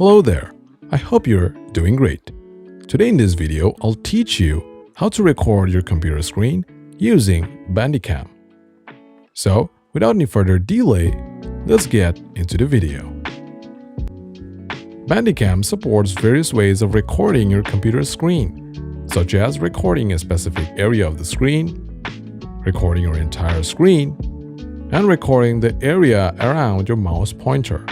Hello there, I hope you're doing great. Today in this video, I'll teach you how to record your computer screen using Bandicam. So, without any further delay, let's get into the video. Bandicam supports various ways of recording your computer screen, such as recording a specific area of the screen, recording your entire screen, and recording the area around your mouse pointer.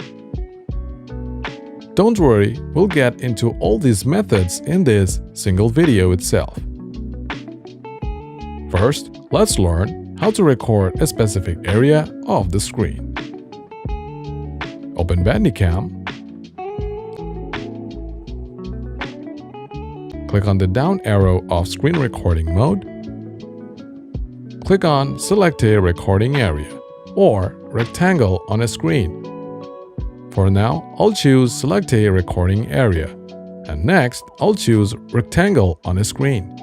Don't worry, we'll get into all these methods in this single video itself. First, let's learn how to record a specific area of the screen. Open Bandicam. Click on the down arrow of screen recording mode. Click on Select a recording area or rectangle on a screen. For now, I'll choose Select a recording area, and next, I'll choose Rectangle on a screen.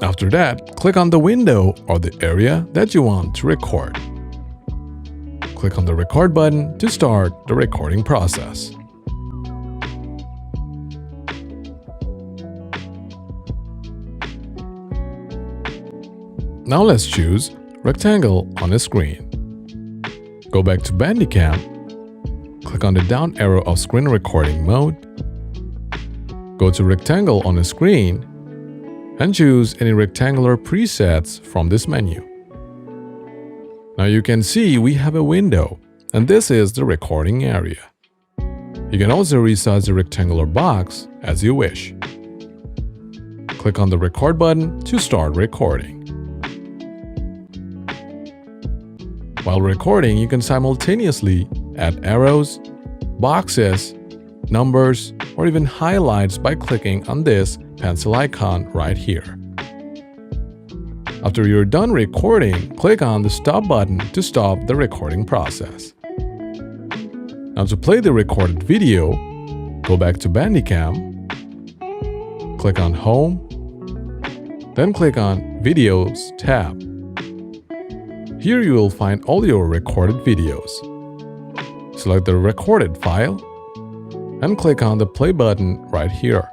After that, click on the window or the area that you want to record. Click on the Record button to start the recording process. Now let's choose Rectangle on a screen. Go back to Bandicam, click on the down arrow of screen recording mode, go to Rectangle on a screen, and choose any rectangular presets from this menu. Now you can see we have a window, and this is the recording area. You can also resize the rectangular box as you wish. Click on the Record button to start recording. While recording, you can simultaneously add arrows, boxes, numbers, or even highlights by clicking on this pencil icon right here. After you're done recording, click on the Stop button to stop the recording process. Now to play the recorded video, go back to Bandicam, click on Home, then click on Videos tab. Here you will find all your recorded videos. Select the recorded file and click on the play button right here.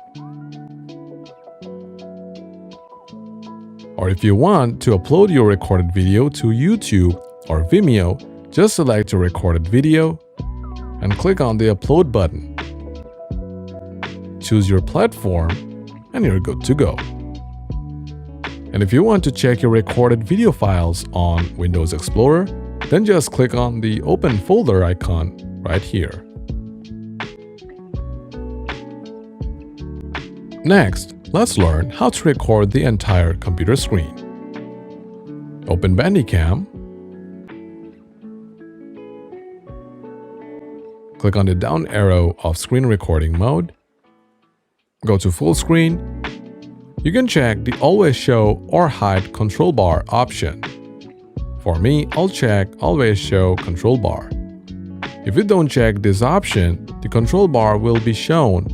Or if you want to upload your recorded video to YouTube or Vimeo, just select your recorded video and click on the Upload button. Choose your platform and you're good to go. And if you want to check your recorded video files on Windows Explorer, then just click on the Open Folder icon right here. Next, let's learn how to record the entire computer screen. Open Bandicam. Click on the down arrow of screen recording mode. Go to Full Screen. You can check the Always Show or Hide control bar option. For me, I'll check Always Show control bar. If you don't check this option, the control bar will be shown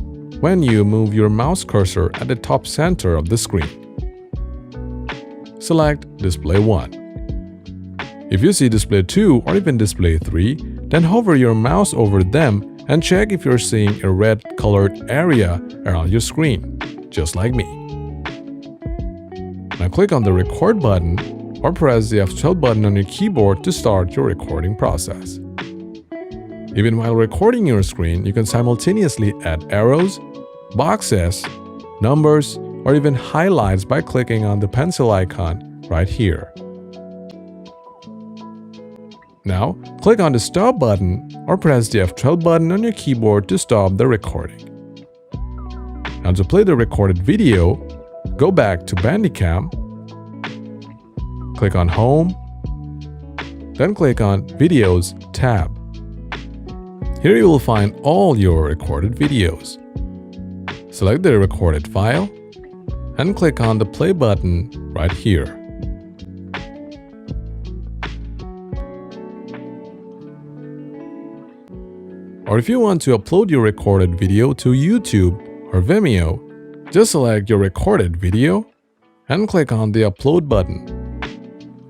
when you move your mouse cursor at the top center of the screen. Select Display 1. If you see Display 2 or even Display 3, then hover your mouse over them and check if you're seeing a red colored area around your screen, just like me. Now click on the Record button or press the F12 button on your keyboard to start your recording process. Even while recording your screen, you can simultaneously add arrows, boxes, numbers, or even highlights by clicking on the pencil icon right here. Now, click on the Stop button or press the F12 button on your keyboard to stop the recording. Now to play the recorded video, go back to Bandicam, click on Home, then click on Videos tab. Here you will find all your recorded videos. Select the recorded file and click on the play button right here. Or if you want to upload your recorded video to YouTube or Vimeo, just select your recorded video and click on the Upload button.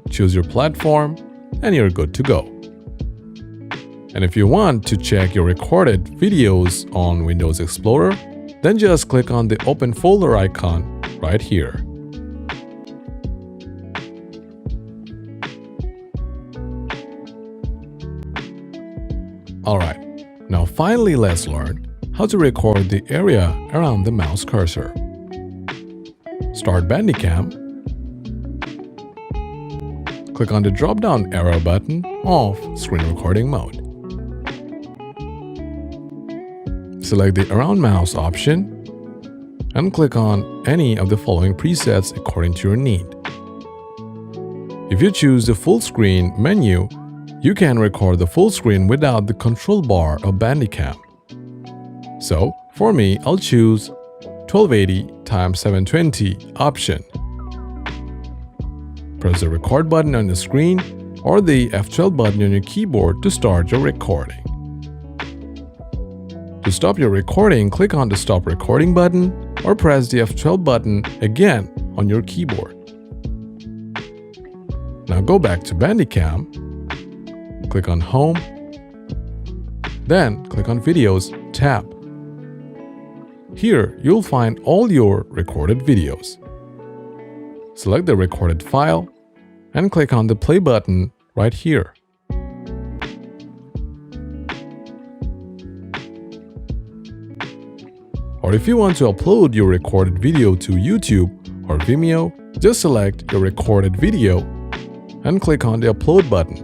Choose your platform and you're good to go. And if you want to check your recorded videos on Windows Explorer, then just click on the Open Folder icon right here. Alright, now finally let's learn how to record the area around the mouse cursor. Start Bandicam. Click on the drop-down arrow button of Screen Recording Mode. Select the Around Mouse option and click on any of the following presets according to your need. If you choose the full screen menu, you can record the full screen without the control bar of Bandicam. So, for me, I'll choose 1280x720 option. Press the record button on the screen or the F12 button on your keyboard to start your recording. To stop your recording, click on the Stop Recording button or press the F12 button again on your keyboard. Now go back to Bandicam, click on Home, then click on Videos tab. Here, you'll find all your recorded videos. Select the recorded file and click on the play button right here. Or if you want to upload your recorded video to YouTube or Vimeo, just select your recorded video and click on the Upload button.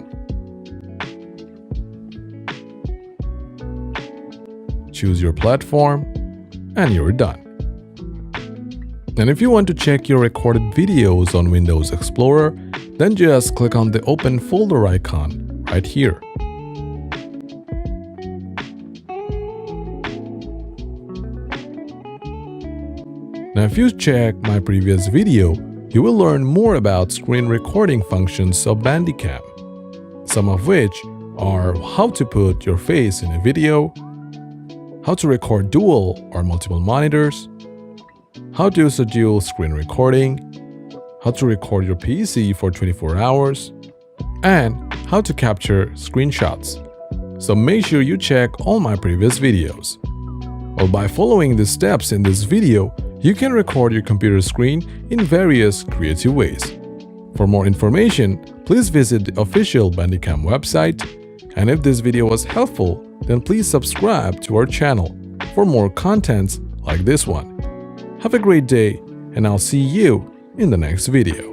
Choose your platform and you're done. And if you want to check your recorded videos on Windows Explorer, then just click on the Open Folder icon right here. Now if you check my previous video, you will learn more about screen recording functions of Bandicam, some of which are how to put your face in a video, how to record dual or multiple monitors, how to use a dual screen recording, how to record your PC for 24 hours, and how to capture screenshots. So make sure you check all my previous videos. Well, by following the steps in this video, you can record your computer screen in various creative ways. For more information, please visit the official Bandicam website. And if this video was helpful, then please subscribe to our channel for more contents like this one. Have a great day, and I'll see you in the next video.